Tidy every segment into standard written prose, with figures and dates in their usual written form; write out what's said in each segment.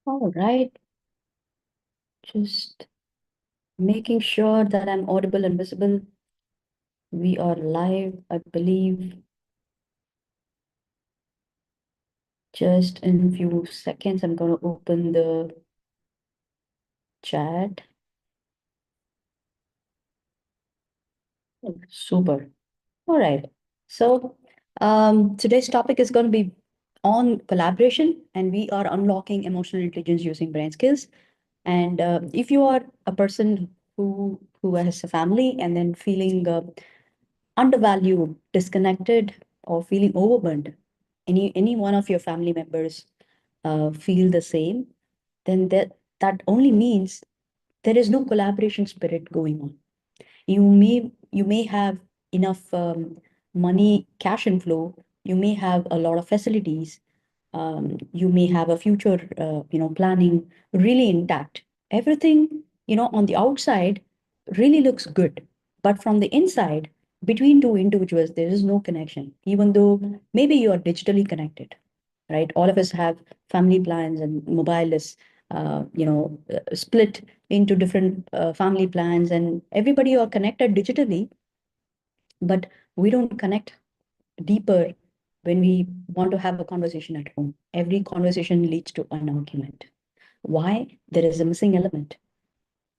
All right, just making sure that I'm audible and visible. We are live, I believe, just in a few seconds. I'm going to open the chat. Super. All right. So, today's topic is going to be on collaboration, and we are unlocking emotional intelligence using brain skills. And if you are a person who has a family and then feeling undervalued, disconnected, or feeling overwhelmed, any one of your family members feel the same, then that only means there is no collaboration spirit going on. You may have enough money, cash inflow. You may have a lot of facilities. You may have a future, planning really intact. Everything, on the outside really looks good, but from the inside, between two individuals, there is no connection, even though maybe you are digitally connected, right? All of us have family plans, and mobile is, split into different family plans, and everybody are connected digitally, but we don't connect deeper when we want to have a conversation at home. Every conversation leads to an argument. Why? There is a missing element.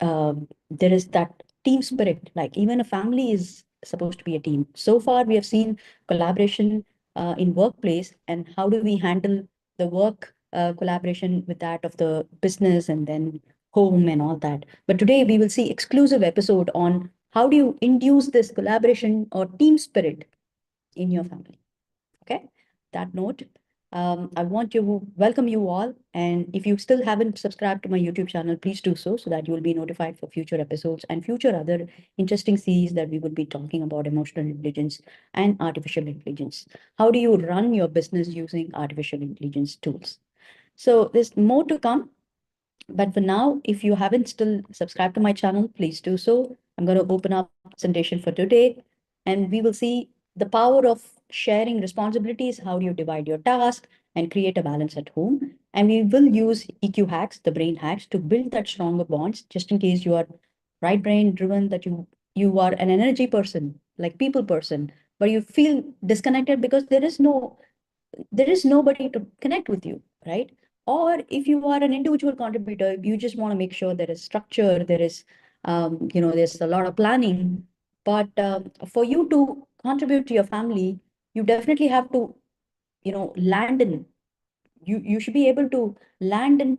There is that team spirit. Like even a family is supposed to be a team. So far, we have seen collaboration in workplace, and how do we handle the work collaboration with that of the business and then home and all that. But today we will see exclusive episode on how do you induce this collaboration or team spirit in your family. Okay, that note, I want to welcome you all. And if you still haven't subscribed to my YouTube channel, please do so that you will be notified for future episodes and future other interesting series that we will be talking about emotional intelligence and artificial intelligence. How do you run your business using artificial intelligence tools? So there's more to come. But for now, if you haven't still subscribed to my channel, please do so. I'm going to open up presentation for today, and we will see the power of sharing responsibilities. How do you divide your task and create a balance at home? And we will use EQ hacks, the brain hacks, to build that stronger bonds, just in case you are right brain driven, that you are an energy person, like people person, but you feel disconnected because there is nobody to connect with you, right? Or if you are an individual contributor, you just want to make sure there is structure, there's a lot of planning. But for you to contribute to your family, you definitely have to, land in. You should be able to land in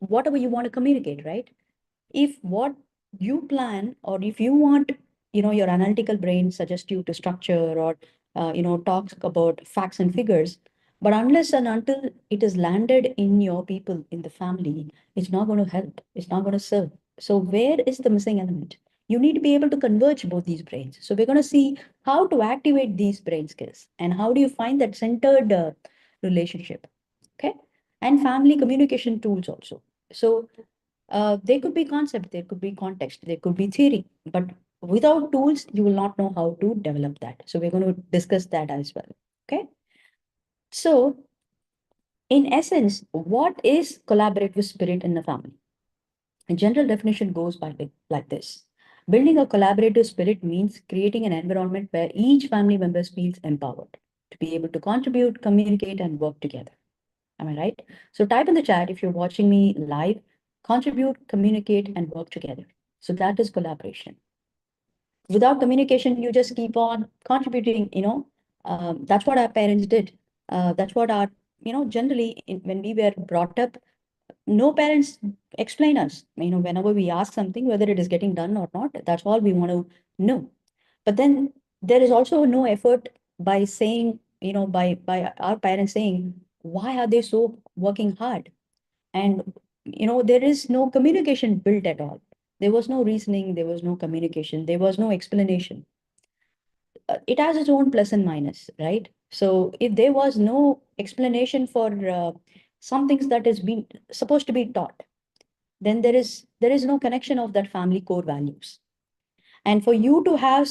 whatever you want to communicate, right? If what you plan, or if you want, your analytical brain suggests you to structure, or talks about facts and figures, but unless and until it is landed in your people in the family, it's not going to help, it's not going to serve. So where is the missing element? You need to be able to converge both these brains. So we're going to see how to activate these brain skills and how do you find that centered relationship. Okay. And family communication tools also. So there could be concept, there could be context, there could be theory, but without tools, you will not know how to develop that. So we're going to discuss that as well. Okay. So in essence, what is collaborative spirit in the family? A general definition goes like this. Building a collaborative spirit means creating an environment where each family member feels empowered to be able to contribute, communicate, and work together. Am I right? So type in the chat if you're watching me live, contribute, communicate, and work together. So that is collaboration. Without communication, you just keep on contributing, that's what our parents did. That's what our, generally when we were brought up, no parents explain us, whenever we ask something, whether it is getting done or not, that's all we want to know. But then there is also no effort by saying, by our parents saying, why are they so working hard? And there is no communication built at all. There was no reasoning, there was no communication, there was no explanation. It has its own plus and minus, right? So if there was no explanation for some things that is being supposed to be taught, then there is no connection of that family core values. And for you to have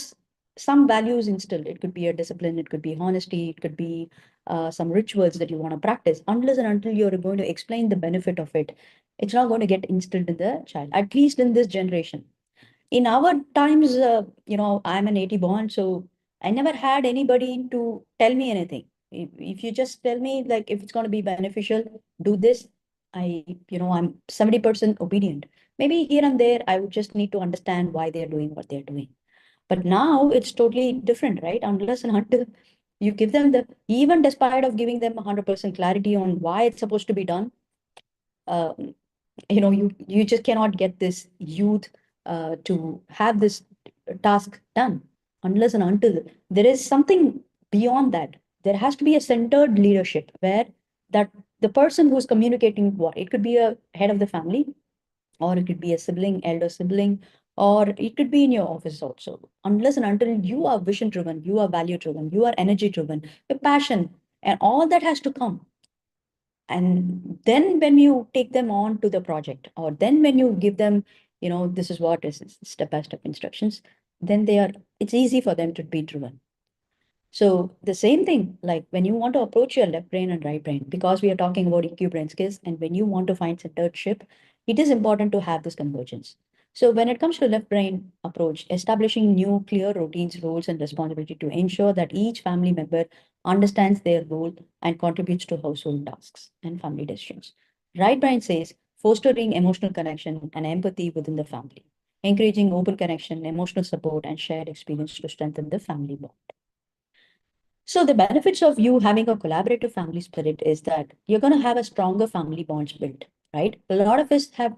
some values instilled, it could be a discipline, it could be honesty, it could be some rituals that you want to practice, unless and until you're going to explain the benefit of it, it's not going to get instilled in the child, at least in this generation. In our times, I'm an 80 born, so I never had anybody to tell me anything. If you just tell me, like, if it's going to be beneficial, do this, I'm 70% obedient. Maybe here and there, I would just need to understand why they're doing what they're doing. But now it's totally different, right? Unless and until you give them even despite of giving them 100% clarity on why it's supposed to be done, um, you just cannot get this youth to have this task done unless and until there is something beyond that. There has to be a centered leadership where that the person who's communicating, what it could be a head of the family, or it could be a sibling, elder sibling, or it could be in your office also. Unless and until you are vision driven, you are value driven, you are energy driven, your passion, and all that has to come. And then when you take them on to the project, or then when you give them, this is what is step by step instructions, then it's easy for them to be driven. So the same thing, like when you want to approach your left brain and right brain, because we are talking about EQ brain skills, and when you want to find centeredship, it is important to have this convergence. So when it comes to left brain approach, establishing new clear routines, roles, and responsibility to ensure that each family member understands their role and contributes to household tasks and family decisions. Right brain says fostering emotional connection and empathy within the family, encouraging open connection, emotional support, and shared experience to strengthen the family bond. So the benefits of you having a collaborative family spirit is that you're going to have a stronger family bonds built, right? A lot of us have,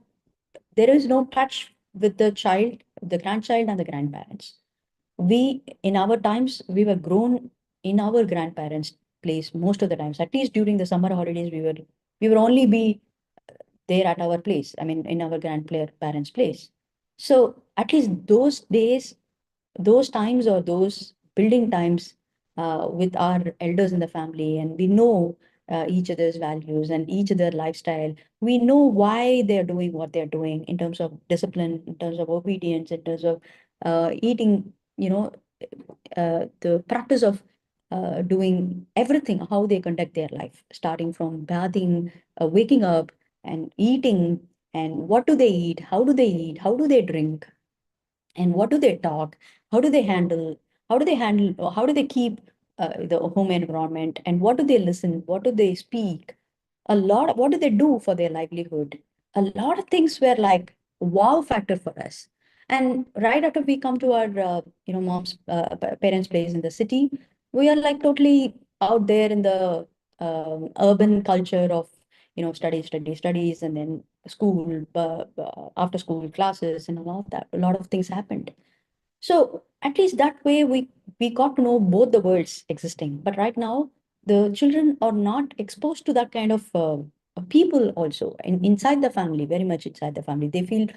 there is no touch with the child, the grandchild and the grandparents. In our times, we were grown in our grandparents' place most of the times, at least during the summer holidays, we were only be there at our place. I mean, in our grandparents' place. So at least those days, those times or those building times with our elders in the family, and we know each other's values and each other lifestyle. We know why they're doing what they're doing in terms of discipline, in terms of obedience, in terms of eating, the practice of doing everything, how they conduct their life, starting from bathing, waking up and eating, and what do they eat, how do they eat, how do they drink, and what do they talk, how do they handle, how do they keep the home environment, and what do they listen, what do they speak, what do they do for their livelihood. A lot of things were like wow factor for us. And right after we come to our mom's parents place in the city, we are like totally out there in the urban culture of studies, and then school, after school classes, and all of that. A lot of things happened. So at least that way we got to know both the worlds existing. But right now, the children are not exposed to that kind of people also inside the family, very much inside the family. They feel,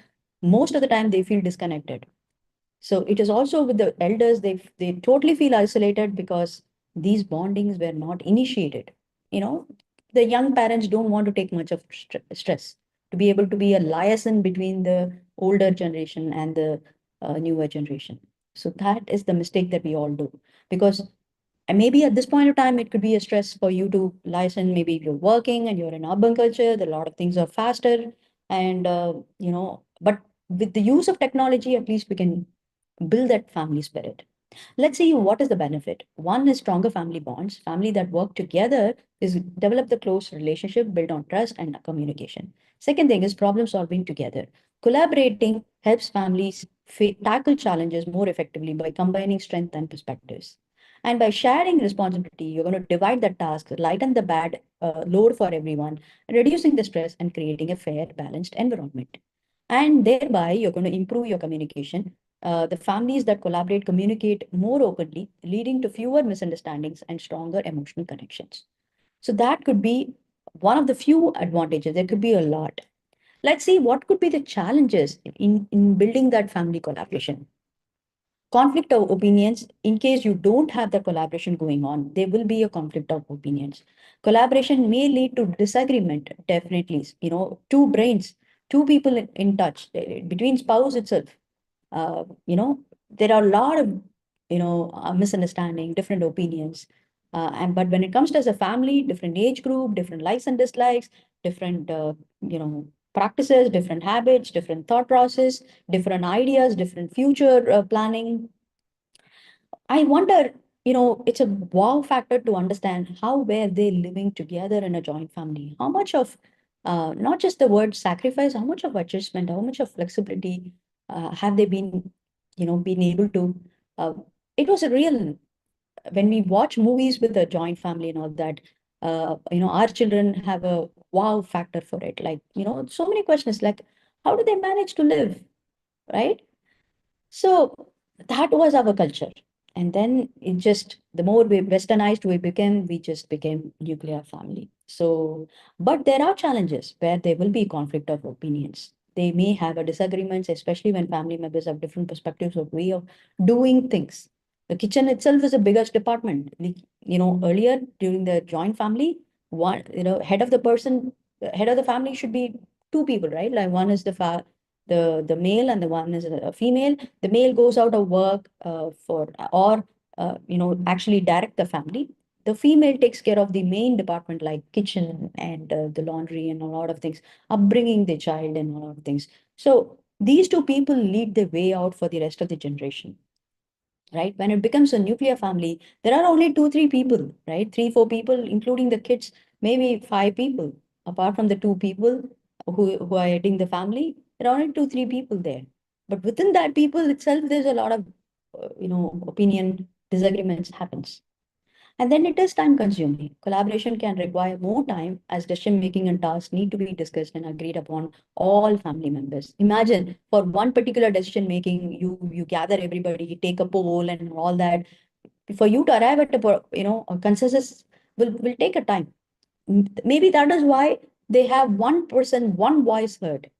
most of the time they feel disconnected. So it is also with the elders, they totally feel isolated because these bondings were not initiated. You know, the young parents don't want to take much of stress to be able to be a liaison between the older generation and the newer generation. So that is the mistake that we all do, because and maybe at this point of time, it could be a stress for you to license. Maybe if you're working and you're in urban culture, a lot of things are faster. And, but with the use of technology, at least we can build that family spirit. Let's see what is the benefit. One is stronger family bonds. Family that work together is develop the close relationship built on trust and communication. Second thing is problem solving together. Collaborating helps families tackle challenges more effectively by combining strength and perspectives. And by sharing responsibility, you're going to divide the task, lighten the bad load for everyone, reducing the stress and creating a fair, balanced environment. And thereby, you're going to improve your communication. The families that collaborate communicate more openly, leading to fewer misunderstandings and stronger emotional connections. So that could be one of the few advantages. There could be a lot. Let's see what could be the challenges in building that family collaboration. Conflict of opinions, in case you don't have the collaboration going on, there will be a conflict of opinions. Collaboration may lead to disagreement, definitely. Two brains, two people in touch, between spouse itself. There are a lot of misunderstanding, different opinions. And but when it comes to as a family, different age group, different likes and dislikes, different practices, different habits, different thought process, different ideas, different future planning. I wonder, it's a wow factor to understand how were they living together in a joint family. How much of not just the word sacrifice, how much of adjustment, how much of flexibility have they been able to. Uh, it was a real when we watch movies with a joint family and all that, our children have a wow factor for it. Like, so many questions like, how do they manage to live, right? So that was our culture. And then it just, the more we westernized we just became nuclear family. So, but there are challenges where there will be conflict of opinions. They may have a disagreements, especially when family members have different perspectives or way of doing things. The kitchen itself is the biggest department. Earlier during the joint family, head of the person, head of the family should be two people, right? Like one is the male and the one is a female. The male goes out of work for or actually direct the family. The female takes care of the main department like kitchen and the laundry and a lot of things, upbringing the child and a lot of things. So these two people lead the way out for the rest of the generation, right? When it becomes a nuclear family, there are only two, three people, right? Three, four people, including the kids, maybe five people. Apart from the two people who are heading the family, there are only two, three people there. But within that people itself, there's a lot of, opinion disagreements happens. And then it is time consuming. Collaboration can require more time as decision making and tasks need to be discussed and agreed upon all family members. Imagine for one particular decision making, you gather everybody, take a poll and all that. For you to arrive at a consensus will take a time. Maybe that is why they have one person, one voice heard.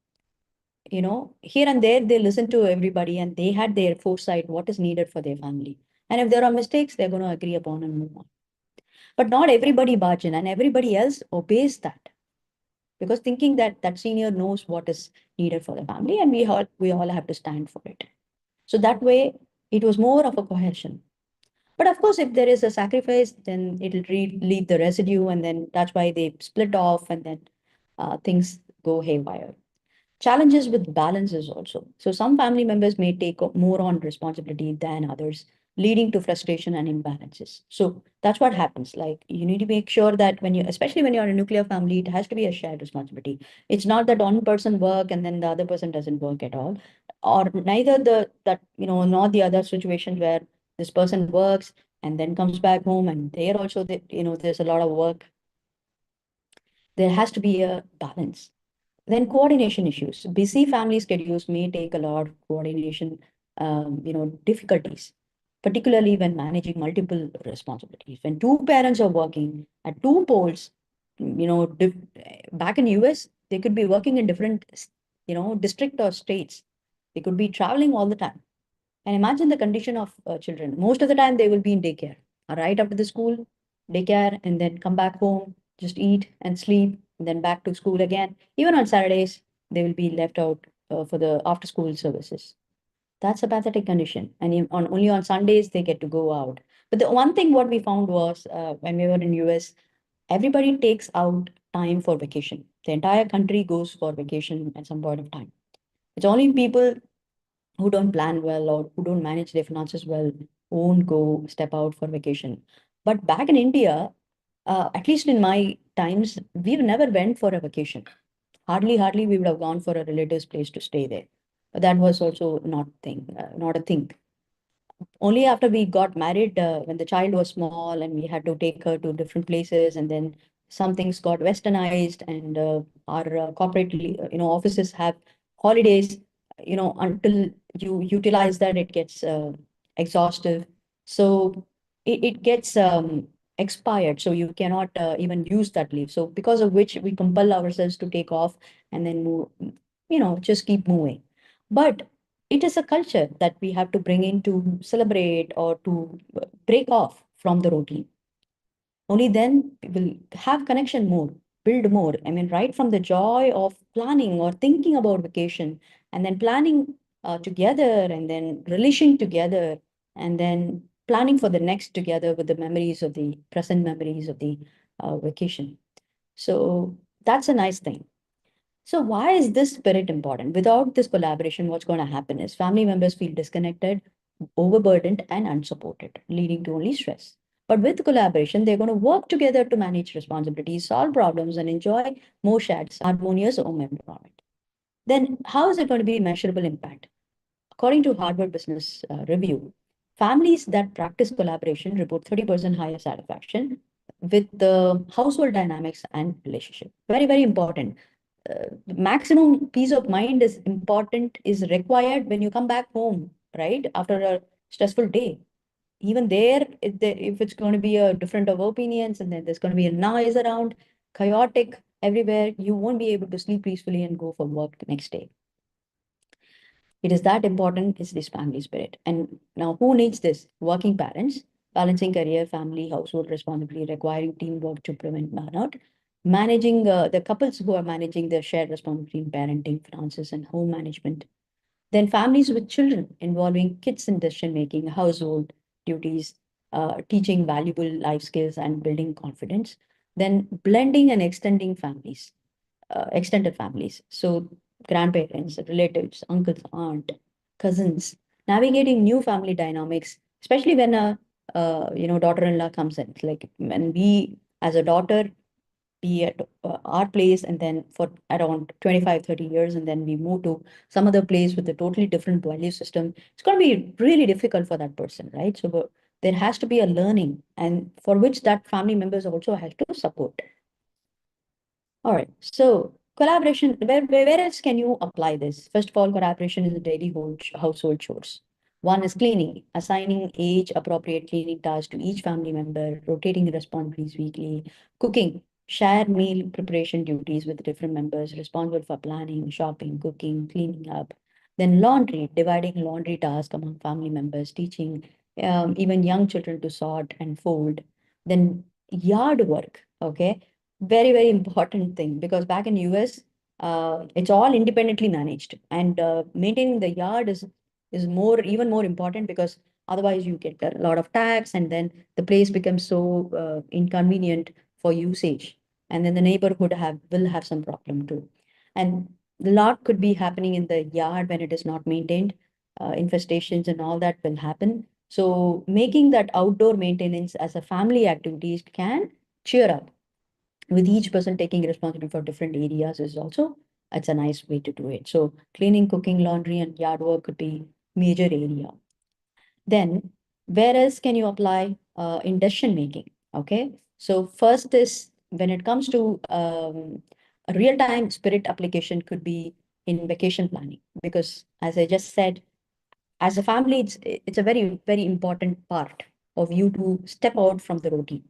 Here and there they listen to everybody and they had their foresight what is needed for their family. And if there are mistakes, they're going to agree upon and move on. But not everybody barge in and everybody else obeys that because thinking that that senior knows what is needed for the family and we all have to stand for it. So that way it was more of a cohesion. But of course, if there is a sacrifice, then it'll leave the residue, and then that's why they split off, and then things go haywire. Challenges with balances also. So some family members may take more on responsibility than others, leading to frustration and imbalances. So that's what happens. Like you need to make sure that especially when you're a nuclear family, it has to be a shared responsibility. It's not that one person work and then the other person doesn't work at all, or neither not the other situation where this person works and then comes back home and there also there's a lot of work. There has to be a balance. Then coordination issues. Busy family schedules may take a lot of coordination, difficulties, particularly when managing multiple responsibilities. When two parents are working at two poles, back in US, they could be working in different, district or states. They could be traveling all the time. And imagine the condition of children. Most of the time, they will be in daycare. Right after the school, daycare, and then come back home, just eat and sleep, and then back to school again. Even on Saturdays, they will be left out for the after school services. That's a pathetic condition. And only on Sundays, they get to go out. But the one thing what we found was when we were in US, everybody takes out time for vacation. The entire country goes for vacation at some point of time. It's only people who don't plan well or who don't manage their finances well won't go step out for vacation. But back in India, at least in my times, we've never went for a vacation. Hardly we would have gone for a relative's place to stay there. But that was also not a thing. Only after we got married, when the child was small and we had to take her to different places, and then some things got westernized, and our corporate, offices have holidays, until you utilize that, it gets exhaustive. So it gets expired. So you cannot even use that leave. So because of which we compel ourselves to take off and then move, just keep moving. But it is a culture that we have to bring in to celebrate or to break off from the routine. Only then we will have connection more, build more. I mean, right from the joy of planning or thinking about vacation and then planning together and then relishing together and then planning for the next together with the memories of the present memories of the vacation. So that's a nice thing. So why is this spirit important? Without this collaboration, what's going to happen is family members feel disconnected, overburdened, and unsupported, leading to only stress. But with collaboration, they're going to work together to manage responsibilities, solve problems, and enjoy more shared, harmonious home environment. Then how is it going to be measurable impact? According to Harvard Business Review, families that practice collaboration report 30% higher satisfaction with the household dynamics and relationship. Very, very important. Maximum peace of mind is important, is required when you come back home, right? After a stressful day. Even there, if it's going to be a different of opinions and then there's going to be a noise around, chaotic everywhere, you won't be able to sleep peacefully and go for work the next day. It is that important is this family spirit. And now who needs this? Working parents, balancing career, family, household responsibility, requiring teamwork to prevent burnout, managing the couples who are managing their shared responsibility in parenting, finances, and home management. Then families with children involving kids in decision making, household duties, teaching valuable life skills and building confidence. Then blending and extending families, extended families. So grandparents, relatives, uncles, aunt, cousins, navigating new family dynamics, especially when a daughter-in-law comes in. It's like when we as a daughter be at our place and then for around 25, 30 years, and then we move to some other place with a totally different value system, it's going to be really difficult for that person, right? So there has to be a learning and for which that family members also has to support. All right. So collaboration, where else can you apply this? First of all, collaboration in the daily household chores. One is cleaning, assigning age appropriate cleaning tasks to each family member, rotating responsibilities weekly, cooking, share meal preparation duties with different members responsible for planning, shopping, cooking, cleaning up. Then laundry, dividing laundry tasks among family members, teaching even young children to sort and fold. Then yard work, okay, very, very important thing because back in US, it's all independently managed, and maintaining the yard is more even more important because otherwise you get a lot of tax, and then the place becomes so inconvenient for usage, and then the neighborhood will have some problem too, and a lot could be happening in the yard when it is not maintained. Infestations and all that will happen. So making that outdoor maintenance as a family activities can cheer up with each person taking responsibility for different areas is also it's a nice way to do it. So cleaning, cooking, laundry, and yard work could be major area. Then where else can you apply in decision making? Okay, so first is when it comes to a real-time spirit application could be in vacation planning because as I just said, as a family, it's a very, very important part of you to step out from the routine.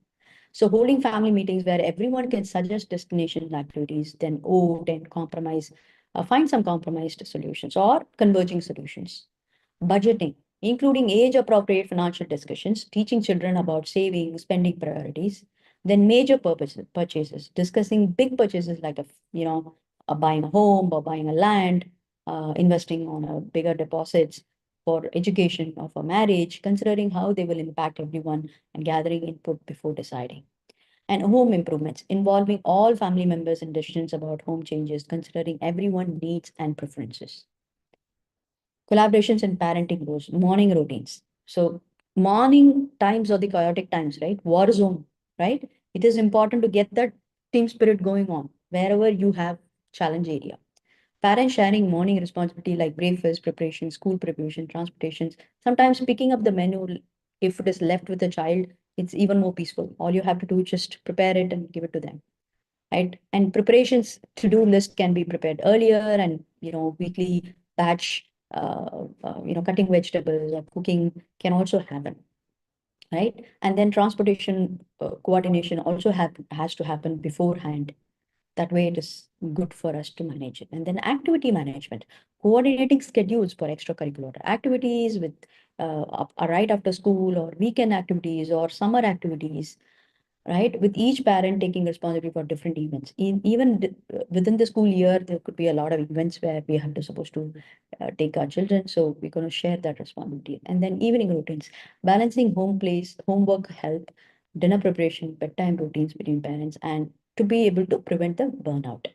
So holding family meetings where everyone can suggest destination activities, then vote and compromise, find some compromised solutions or converging solutions. Budgeting, including age-appropriate financial discussions, teaching children about saving, spending priorities. Then major purchases, discussing big purchases like buying a home or buying a land, investing on a bigger deposits for education or for marriage, considering how they will impact everyone and gathering input before deciding. And home improvements, involving all family members in decisions about home changes, considering everyone's needs and preferences. Collaborations in parenting roles, morning routines. So morning times are the chaotic times, right? War zone, right? It is important to get that team spirit going on wherever you have challenge area. Parents sharing morning responsibility like breakfast preparation, school preparation, transportations. Sometimes picking up the menu, if it is left with the child, it's even more peaceful. All you have to do is just prepare it and give it to them, right? And preparations to-do list can be prepared earlier, and weekly batch, cutting vegetables or cooking can also happen, right? And then transportation coordination also has to happen beforehand. That way, it is good for us to manage it. And then activity management, coordinating schedules for extracurricular activities with right after school or weekend activities or summer activities. right? With each parent taking responsibility for different events. Even within the school year, there could be a lot of events where we have to supposed to take our children. So we're going to share that responsibility. And then evening routines, balancing home place, homework help, dinner preparation, bedtime routines between parents, and to be able to prevent the burnout.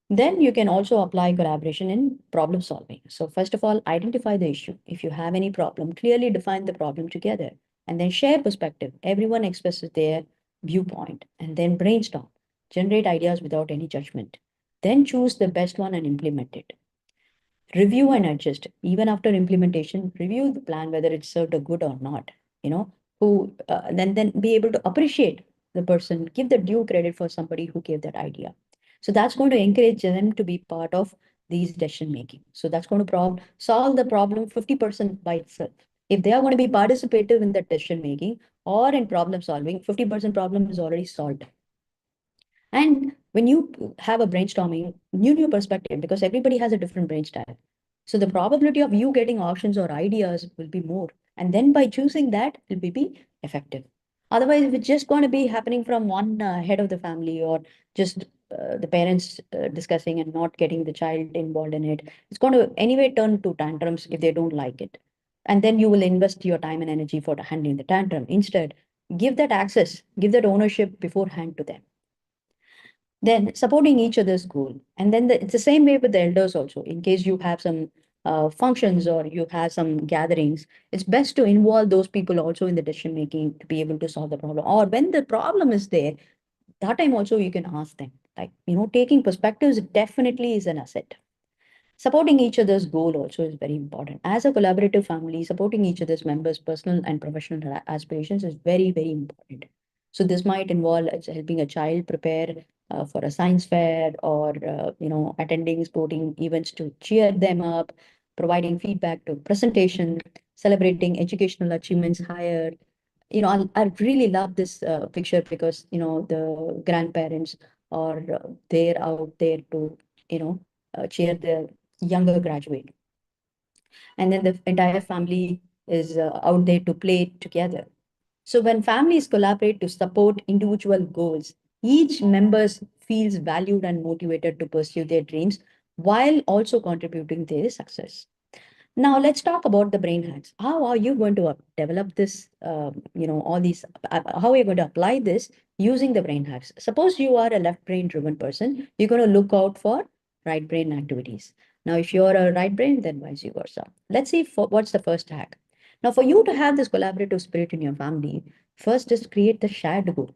Then you can also apply collaboration in problem solving. So first of all, identify the issue. If you have any problem, clearly define the problem together and then share perspective. Everyone expresses their viewpoint and then brainstorm. Generate ideas without any judgment. Then choose the best one and implement it. Review and adjust. Even after implementation, review the plan whether it served a good or not. You know, who then be able to appreciate the person, give the due credit for somebody who gave that idea. So that's going to encourage them to be part of these decision making. So that's going to solve the problem 50% by itself. If they are going to be participative in the decision making or in problem solving, 50% problem is already solved. And when you have a brainstorming, new perspective, because everybody has a different brain style. So the probability of you getting options or ideas will be more. And then by choosing that, it will be effective. Otherwise, if it's just going to be happening from one head of the family or just the parents discussing and not getting the child involved in it, it's going to anyway turn to tantrums if they don't like it. And then you will invest your time and energy for handling the tantrum. Instead, give that access, give that ownership beforehand to them. Then supporting each other's goal. And then it's the same way with the elders also. In case you have some functions or you have some gatherings, it's best to involve those people also in the decision making to be able to solve the problem. Or when the problem is there, that time also you can ask them. Like, taking perspectives definitely is an asset. Supporting each other's goal also is very important. As a collaborative family, supporting each other's members' personal and professional aspirations is very, very important. So this might involve helping a child prepare for a science fair or attending sporting events to cheer them up, providing feedback to presentation, celebrating educational achievements higher. I really love this picture because the grandparents are they're out there to cheer the younger graduate. And then the entire family is out there to play together. So when families collaborate to support individual goals, each member feels valued and motivated to pursue their dreams while also contributing to their success. Now let's talk about the brain hacks. How are you going to develop this, all these, how are you going to apply this using the brain hacks? Suppose you are a left brain driven person, you're going to look out for right brain activities. Now, if you're a right brain, then vice versa. Let's see what's the first hack. Now, for you to have this collaborative spirit in your family, first is create the shared goal.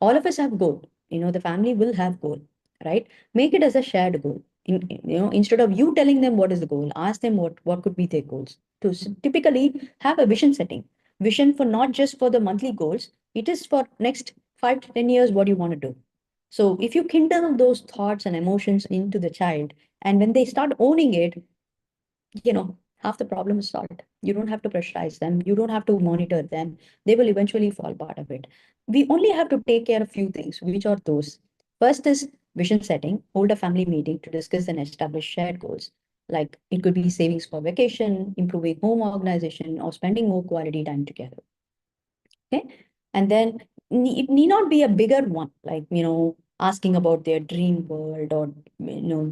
All of us have goal. The family will have goal, right? Make it as a shared goal. Instead of you telling them what is the goal, ask them what could be their goals. To typically have a vision setting, vision for not just for the monthly goals, it is for next 5 to 10 years what you want to do. So if you kindle those thoughts and emotions into the child, and when they start owning it, half the problem is solved. You don't have to pressurize them. You don't have to monitor them. They will eventually fall part of it. We only have to take care of few things. Which are those? First is vision setting. Hold a family meeting to discuss and establish shared goals. Like it could be savings for vacation, improving home organization, or spending more quality time together. Okay. And then it need not be a bigger one, like, asking about their dream world or,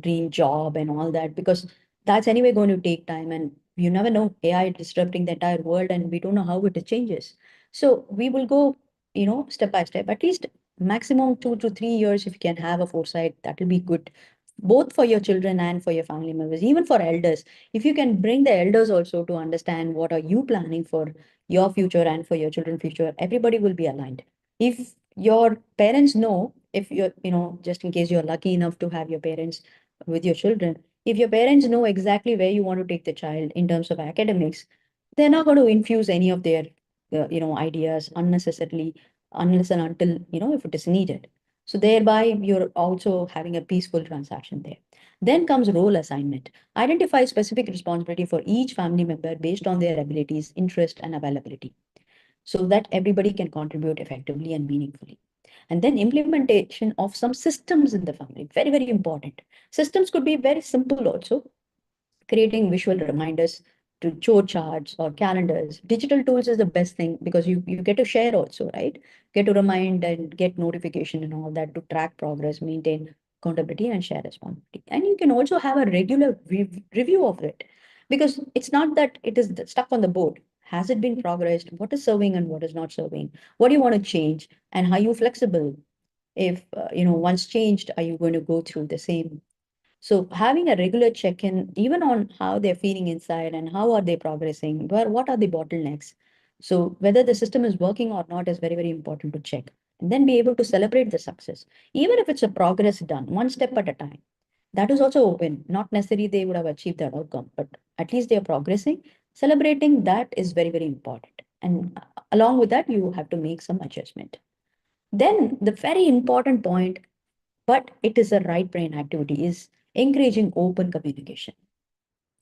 dream job and all that, because that's anyway going to take time. And you never know, AI disrupting the entire world and we don't know how it changes. So we will go, step by step, at least maximum 2 to 3 years. If you can have a foresight, that will be good, both for your children and for your family members, even for elders. If you can bring the elders also to understand what are you planning for your future and for your children's future, everybody will be aligned. If your parents know, if you're, just in case you're lucky enough to have your parents with your children, if your parents know exactly where you want to take the child in terms of academics, they're not going to infuse any of their, ideas unnecessarily, unless and until, if it is needed. So thereby you're also having a peaceful transaction there. Then comes role assignment. Identify specific responsibility for each family member based on their abilities, interest, and availability, so that everybody can contribute effectively and meaningfully. And then implementation of some systems in the family, very, very important. Systems could be very simple also, creating visual reminders to chore charts or calendars. Digital tools is the best thing because you get to share also, right? Get to remind and get notification and all that to track progress, maintain accountability and share responsibility. And you can also have a regular review of it because it's not that it is stuck on the board. Has it been progressed? What is serving and what is not serving? What do you want to change? And are you flexible? If, once changed, are you going to go through the same? So having a regular check-in, even on how they're feeling inside and how are they progressing, what are the bottlenecks? So whether the system is working or not is very, very important to check. And then be able to celebrate the success, even if it's a progress done, one step at a time. That is also open. Not necessarily they would have achieved that outcome, but at least they are progressing. Celebrating that is very, very important. And along with that, you have to make some adjustment. Then the very important point, but it is a right brain activity, is encouraging open communication.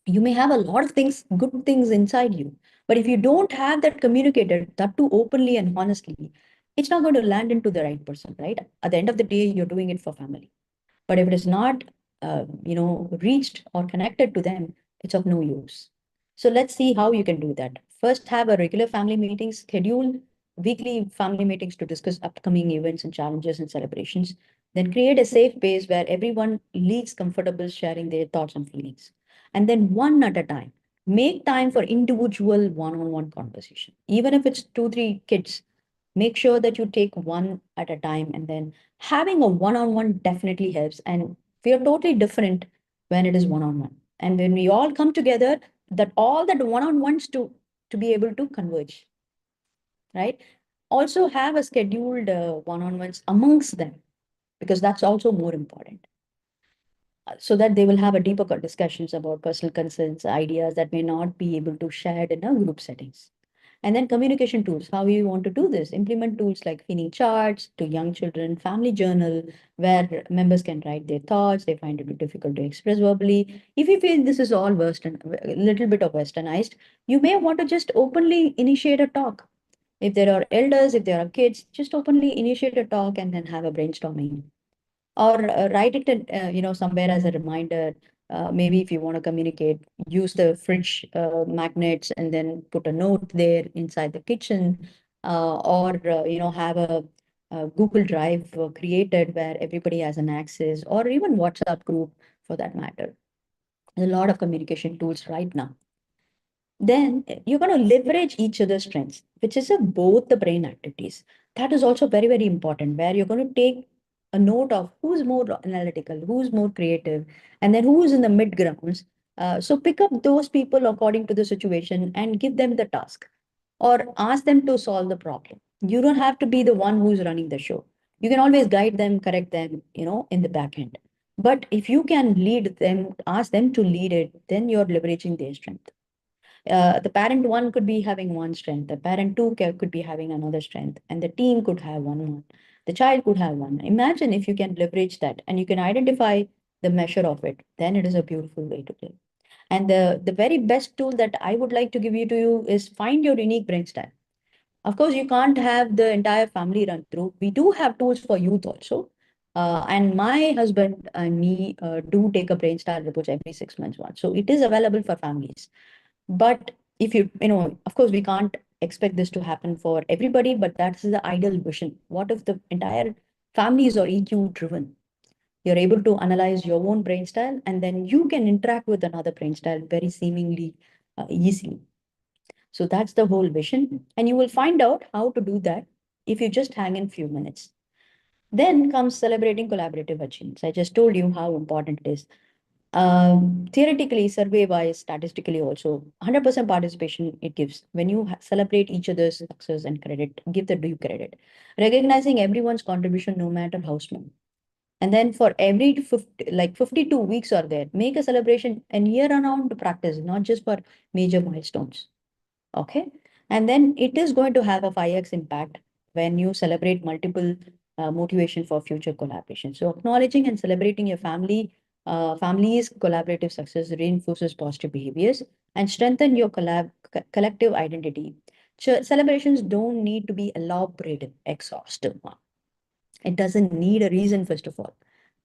You may have a lot of things, good things inside you, but if you don't have that communicated, that too openly and honestly, it's not going to land into the right person, right? At the end of the day, you're doing it for family. But if it is not, reached or connected to them, it's of no use. So let's see how you can do that. First, have a regular family meeting, schedule weekly family meetings to discuss upcoming events and challenges and celebrations. Then create a safe space where everyone leaves comfortable sharing their thoughts and feelings. And then one at a time, make time for individual one-on-one conversation. Even if it's two, three kids, make sure that you take one at a time, and then having a one-on-one definitely helps. And we are totally different when it is one-on-one. And when we all come together, that all that one-on-ones to be able to converge, right? Also have a scheduled one-on-ones amongst them, because that's also more important. So that they will have a deeper discussions about personal concerns, ideas that may not be able to share in a group settings. And then communication tools, how you want to do this. Implement tools like feeling charts to young children, family journal, where members can write their thoughts. They find it difficult to express verbally. If you feel this is all Western, a little bit of westernized, you may want to just openly initiate a talk. If there are elders, if there are kids, just openly initiate a talk and then have a brainstorming, or write it in, somewhere as a reminder. Maybe if you want to communicate, use the fridge magnets and then put a note there inside the kitchen, or have a Google Drive created where everybody has an access, or even WhatsApp group for that matter. There's a lot of communication tools right now. Then you're going to leverage each other's strengths, which is both the brain activities. That is also very, very important, where you're going to take a note of who's more analytical, who's more creative, and then who's in the mid grounds. So pick up those people according to the situation and give them the task, or ask them to solve the problem. You don't have to be the one who's running the show. You can always guide them, correct them, in the back end. But if you can lead them, ask them to lead it, then you're leveraging their strength. The parent one could be having one strength, the parent two could be having another strength, and the team could have one, the child could have one. Imagine if you can leverage that and you can identify the measure of it, then it is a beautiful way to live. And the very best tool that I would like to give you to you is find your unique brain style. Of course, you can't have the entire family run through. We do have tools for youth also. And my husband and me do take a brain style report every 6 months once. So it is available for families. But if of course, we can't expect this to happen for everybody, but that's the ideal vision. What if the entire families are EQ driven? You're able to analyze your own brain style, and then you can interact with another brain style very seemingly easily. So that's the whole vision. And you will find out how to do that if you just hang in few minutes. Then comes celebrating collaborative achievements. I just told you how important it is. Theoretically, survey-wise, statistically also, 100% participation it gives. When you celebrate each other's success and credit, give the due credit. Recognizing everyone's contribution, no matter how small. And then for every 50, like 52 weeks are there, make a celebration and year-round practice, not just for major milestones. Okay. And then it is going to have a 5x impact when you celebrate multiple motivation for future collaboration. So acknowledging and celebrating your family's collaborative success reinforces positive behaviors and strengthen your collective identity. Celebrations don't need to be elaborated, exhaustive. It doesn't need a reason, first of all.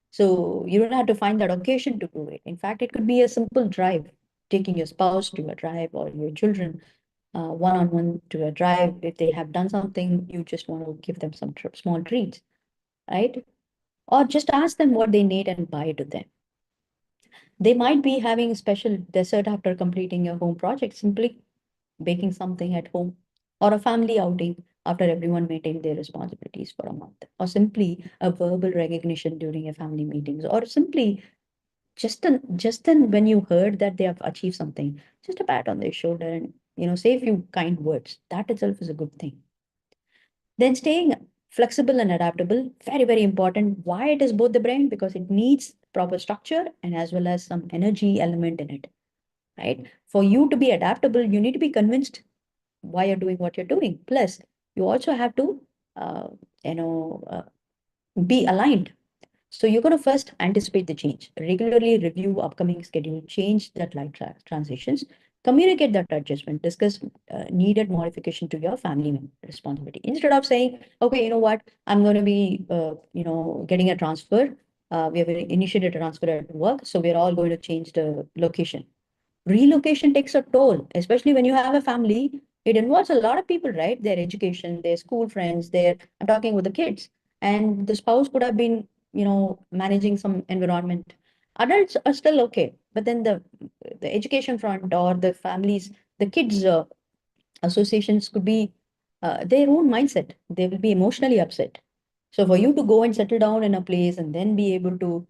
So you don't have to find that occasion to do it. In fact, it could be a simple drive. taking your spouse to a drive or your children one-on-one to a drive. If they have done something, you just want to give them some small treats, right? Or just ask them what they need and buy it to them. They might be having a special dessert after completing a home project, simply baking something at home, or a family outing after everyone maintained their responsibilities for a month, or simply a verbal recognition during a family meetings, or simply just then when you heard that they have achieved something, just a pat on their shoulder and say a few kind words. That itself is a good thing. Then staying flexible and adaptable, very, very important. Why it is both the brain? Because it needs proper structure and as well as some energy element in it, right? For you to be adaptable, you need to be convinced why you're doing what you're doing. Plus, you also have to, uh, you know, uh, be aligned. So you're going to first anticipate the change, regularly review upcoming schedule, change that light transitions, communicate that adjustment, discuss needed modification to your family responsibility. Instead of saying, okay, you know what, I'm going to be, getting a transfer. We have initiated a transfer at work, so we're all going to change the location. Relocation takes a toll, especially when you have a family. It involves a lot of people, right? Their education, their school friends, I'm talking with the kids. And the spouse could have been, managing some environment. Adults are still okay, but then the education front or the families, the kids associations could be their own mindset. They will be emotionally upset. So for you to go and settle down in a place and then be able to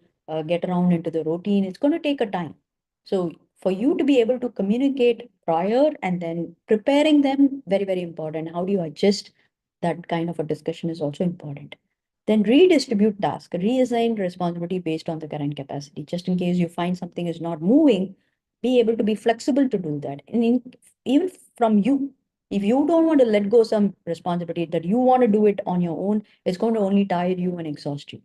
get around into the routine, it's going to take a time. So for you to be able to communicate prior and then preparing them, very, very important. How do you adjust? That kind of a discussion is also important. Then redistribute task, reassign responsibility based on the current capacity. Just in case you find something is not moving, be able to be flexible to do that. And even from you, if you don't want to let go some responsibility that you want to do it on your own, it's going to only tire you and exhaust you,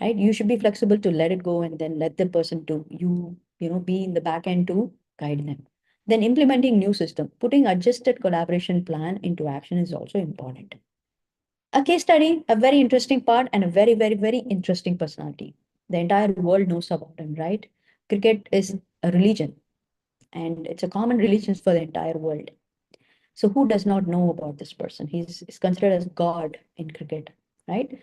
right? You should be flexible to let it go and then let the person to be in the back end to guide them. Then implementing new system, putting adjusted collaboration plan into action is also important. A case study, a very interesting part and a very, very, very interesting personality. The entire world knows about him, right? Cricket is a religion and it's a common religion for the entire world. So who does not know about this person? He's considered as God in cricket, right?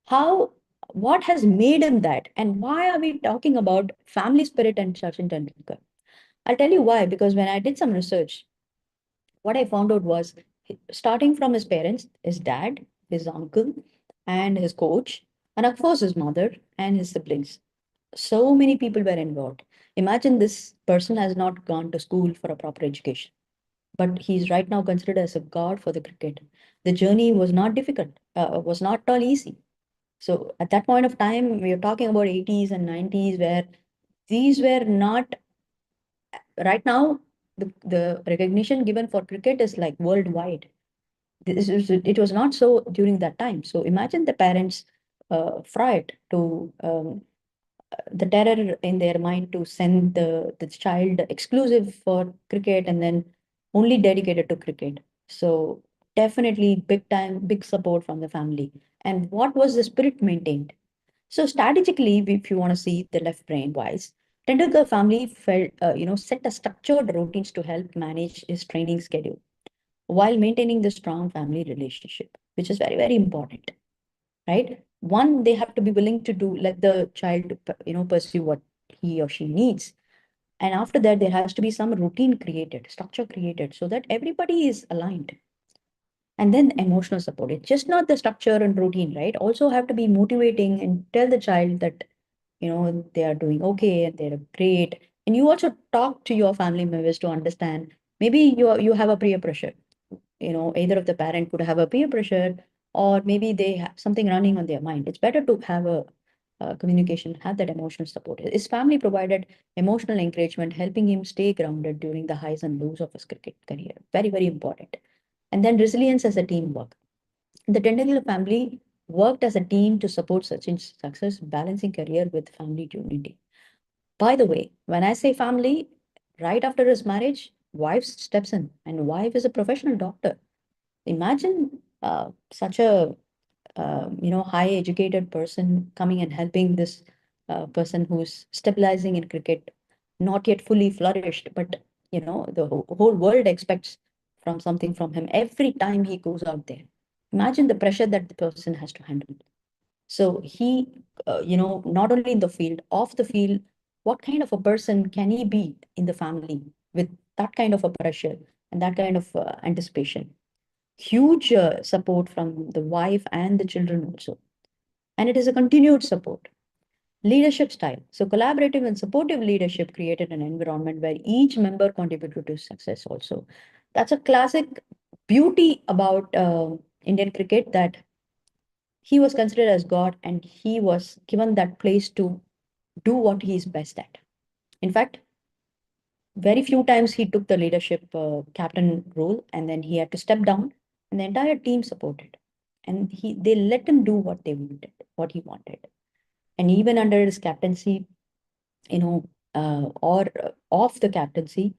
How, what has made him that? And why are we talking about family spirit and Sachin Tendulkar? I'll tell you why, because when I did some research, what I found out was starting from his parents, his dad, his uncle, and his coach, and of course his mother and his siblings. So many people were involved. Imagine this person has not gone to school for a proper education, but he's right now considered as a god for the cricket. The journey was not difficult, was not at all easy. So at that point of time, we are talking about 80s and 90s, where these were not, right now, the recognition given for cricket is like worldwide. It was not so during that time. So imagine the parents fright to the terror in their mind to send the child exclusive for cricket and then only dedicated to cricket. So definitely big time, big support from the family. And what was the spirit maintained? So strategically, if you want to see the left brain wise, Tendulkar family set a structured routines to help manage his training schedule while maintaining the strong family relationship, which is very, very important, right? One, they have to be willing to let the child, pursue what he or she needs. And after that, there has to be some routine created, structure created so that everybody is aligned. And then emotional support. It's just not the structure and routine, right? Also have to be motivating and tell the child that, they are doing okay and they're great. And you also talk to your family members to understand. Maybe you have a peer pressure. Either of the parent could have a peer pressure, or maybe they have something running on their mind. It's better to have a communication, have that emotional support. His family provided emotional encouragement, helping him stay grounded during the highs and lows of his cricket career. Very, very important. And then resilience as a teamwork. The Tendulkar family worked as a team to support Sachin's success, balancing career with family unity. By the way, when I say family, right after his marriage, wife steps in, and wife is a professional doctor. Imagine such a high educated person coming and helping this person who's stabilizing in cricket. not yet fully flourished, but the whole world expects from something from him every time he goes out there. Imagine the pressure that the person has to handle. So he, not only in the field, off the field, what kind of a person can he be in the family with that kind of a pressure and that kind of anticipation? Huge support from the wife and the children also. And it is a continued support. Leadership style. So collaborative and supportive leadership created an environment where each member contributed to success also. That's a classic beauty about Indian cricket, that he was considered as God and he was given that place to do what he is best at. In fact, very few times he took the leadership captain role and then he had to step down and the entire team supported. And they let him do what they wanted, what he wanted. And even under his captaincy, or off the captaincy,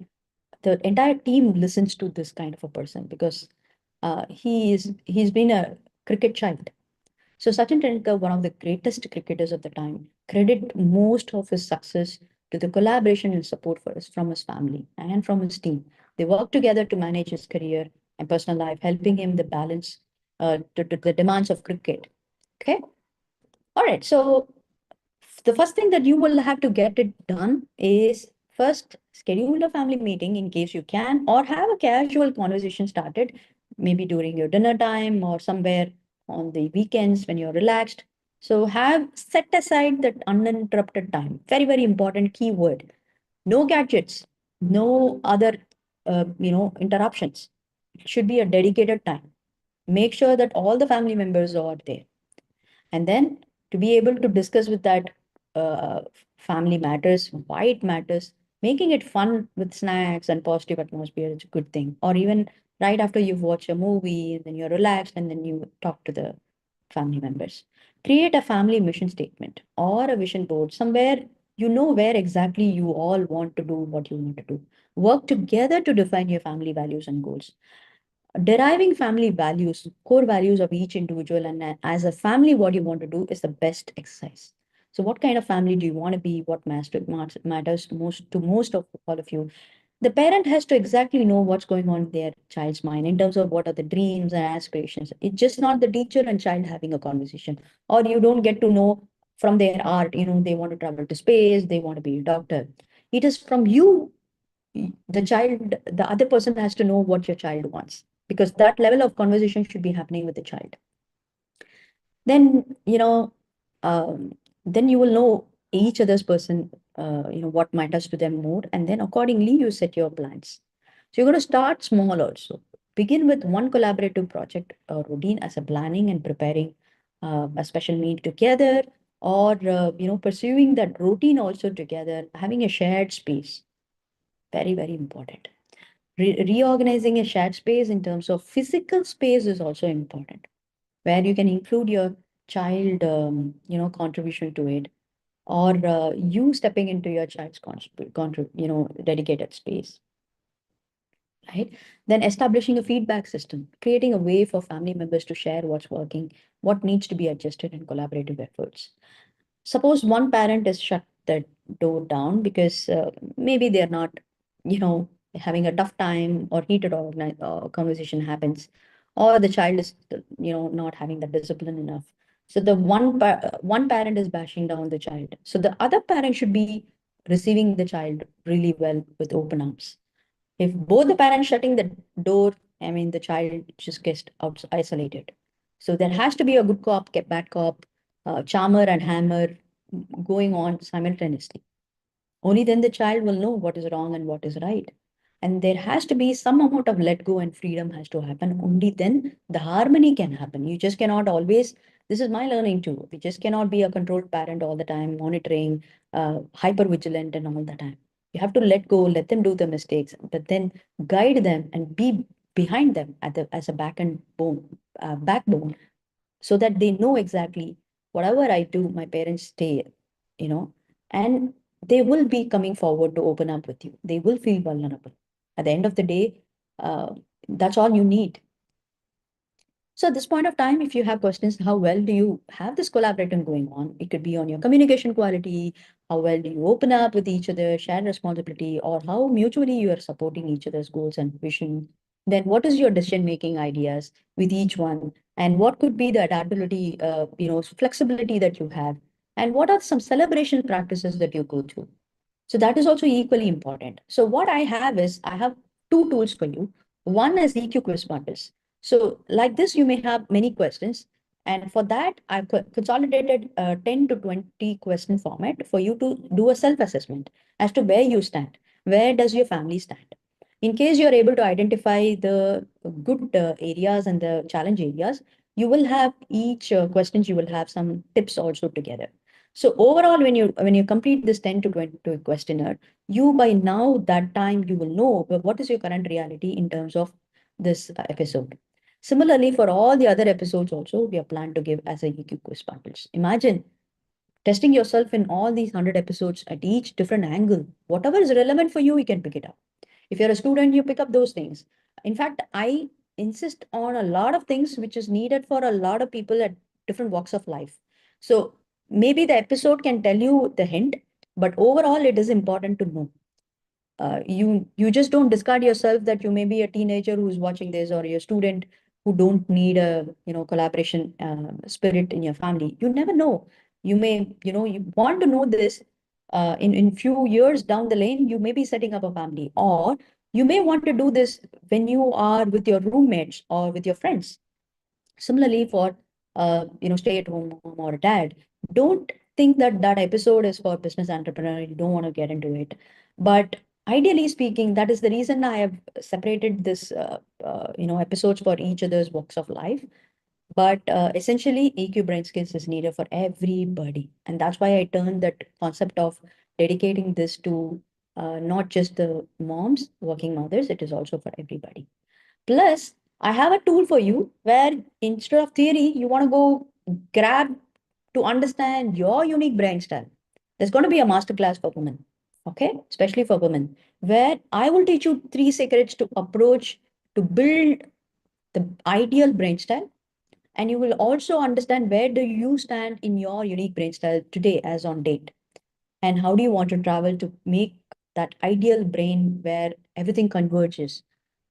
the entire team listens to this kind of a person because he's been a cricket child. So Sachin Tendulkar, one of the greatest cricketers of the time, credit most of his success to the collaboration and support from his family and from his team. They worked together to manage his career and personal life, helping him the balance to the demands of cricket. Okay. All right. So the first thing that you will have to get it done is first schedule a family meeting in case you can, or have a casual conversation started, maybe during your dinner time or somewhere on the weekends when you're relaxed. So have set aside that uninterrupted time. Very, very important keyword. No gadgets, no other, interruptions. It should be a dedicated time. Make sure that all the family members are there, and then to be able to discuss with that uh, family matters, why it matters, making it fun with snacks and positive atmosphere is a good thing. Or even right after you've watched a movie and then you're relaxed and then you talk to the family members. Create a family mission statement or a vision board somewhere, where exactly you all want to do what you want to do. Work together to define your family values and goals. Deriving family values, core values of each individual, and as a family, what you want to do is the best exercise. So, what kind of family do you want to be? What matters most of all of you? The parent has to exactly know what's going on in their child's mind in terms of what are the dreams and aspirations. It's just not the teacher and child having a conversation, or you don't get to know from their art. They want to travel to space, they want to be a doctor. It is from you, the child, the other person has to know what your child wants, because that level of conversation should be happening with the child. Then then you will know each other's person, what matters to them more, and then accordingly you set your plans. So you're going to start small also. Begin with one collaborative project or routine as a planning and preparing a special meal together, or pursuing that routine also together, having a shared space. Very, very important. Reorganizing a shared space in terms of physical space is also important, where you can include your child, contribution to it, or you stepping into your child's dedicated space, right? Then establishing a feedback system, creating a way for family members to share what's working, what needs to be adjusted, and collaborative efforts. Suppose one parent is shut the door down because maybe they're not, having a tough time, or heated conversation happens, or the child is, not having the discipline enough. So the one parent is bashing down the child. So the other parent should be receiving the child really well with open arms. If both the parents shutting the door, I mean, the child just gets out isolated. So there has to be a good cop, bad cop, charmer and hammer going on simultaneously. Only then the child will know what is wrong and what is right. And there has to be some amount of let go and freedom has to happen. Only then the harmony can happen. You just cannot always, this is my learning too. We just cannot be a controlled parent all the time, monitoring, hyper vigilant and all the time. You have to let go, let them do the mistakes, but then guide them and be behind them as a backbone, so that they know exactly whatever I do, my parents stay, you know, and they will be coming forward to open up with you. They will feel vulnerable. At the end of the day, that's all you need. So at this point of time, if you have questions, how well do you have this collaborating going on? It could be on your communication quality, how well do you open up with each other, share responsibility, or how mutually you are supporting each other's goals and vision. Then what is your decision-making ideas with each one? And what could be the adaptability, flexibility that you have? And what are some celebration practices that you go through? So that is also equally important. So what I have is I have two tools for you. One is EQ quiz bundles. So like this, you may have many questions. And for that, I've consolidated a 10 to 20 question format for you to do a self-assessment as to where you stand. Where does your family stand? In case you're able to identify the good areas and the challenge areas, you will have each questions, you will have some tips also together. So overall, when you complete this 10 to 20 questionnaire, you by now that time you will know what is your current reality in terms of this episode. Similarly, for all the other episodes also, we are planned to give as a EQ quiz bundles. Imagine testing yourself in all these 100 episodes at each different angle. Whatever is relevant for you, you can pick it up. If you're a student, you pick up those things. In fact, I insist on a lot of things which is needed for a lot of people at different walks of life. So maybe the episode can tell you the hint, but overall, it is important to know. You just don't discard yourself that you may be a teenager who's watching this or a student who don't need a collaboration spirit in your family. You never know. You may you want to know this in few years down the lane. You may be setting up a family, or you may want to do this when you are with your roommates or with your friends. Similarly, for stay-at-home mom or dad, don't think that that episode is for business entrepreneur. You don't want to get into it, but ideally speaking, that is the reason I have separated this episodes for each other's walks of life. But essentially, EQ brain skills is needed for everybody, and that's why I turned that concept of dedicating this to not just the moms, working mothers. It is also for everybody. Plus, I have a tool for you where instead of theory, you want to go grab to understand your unique brain style. There's going to be a masterclass for women, okay? Especially for women, where I will teach you three secrets to approach to build the ideal brain style. And you will also understand where do you stand in your unique brain style today as on date. And how do you want to travel to make that ideal brain where everything converges?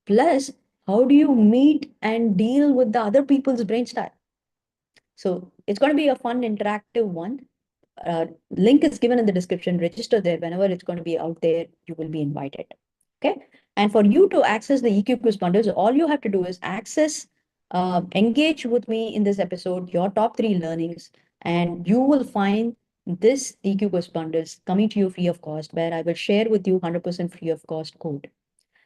Plus, how do you meet and deal with the other people's brain style? So it's going to be a fun, interactive one. Link is given in the description. Register there. Whenever it's going to be out there, you will be invited. Okay. And for you to access the EQ quiz bundles, all you have to do is engage with me in this episode, your top 3 learnings, and you will find this EQ quiz bundles coming to you free of cost, where I will share with you 100% free of cost code.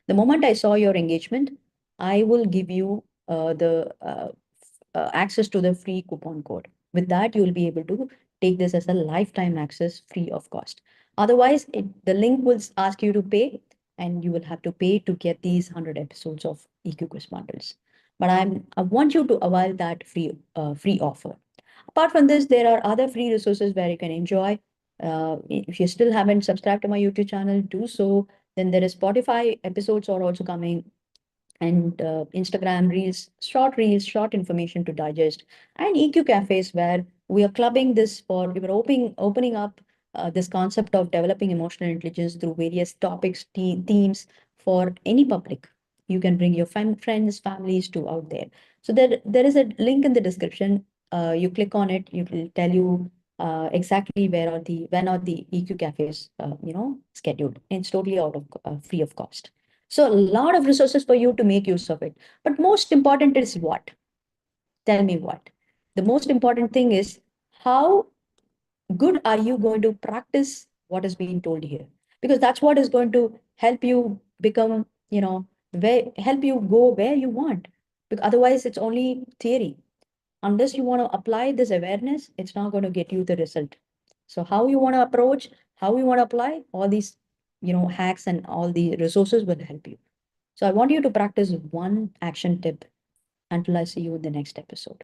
The moment I saw your engagement, I will give you the access to the free coupon code. With that, you will be able to take this as a lifetime access free of cost. Otherwise, the link will ask you to pay, and you will have to pay to get these 100 episodes of EQ quiz bundles. But I want you to avail that free offer. Apart from this, there are other free resources where you can enjoy. If you still haven't subscribed to my YouTube channel, do so. Then there is Spotify episodes are also coming, and Instagram reels, short information to digest, and EQ cafes where we are clubbing this we are opening up this concept of developing emotional intelligence through various topics, themes for any public. You can bring your friends, families to out there. So there is a link in the description. You click on it, it will tell you exactly when are the EQ cafes scheduled. It's totally out of free of cost. So a lot of resources for you to make use of it. But most important is what? Tell me what. The most important thing is how good are you going to practice what is being told here? Because that's what is going to help you become, help you go where you want. Because otherwise, it's only theory. Unless you want to apply this awareness, it's not going to get you the result. So how you want to approach, how you want to apply all these, hacks and all the resources will help you. So I want you to practice one action tip until I see you in the next episode.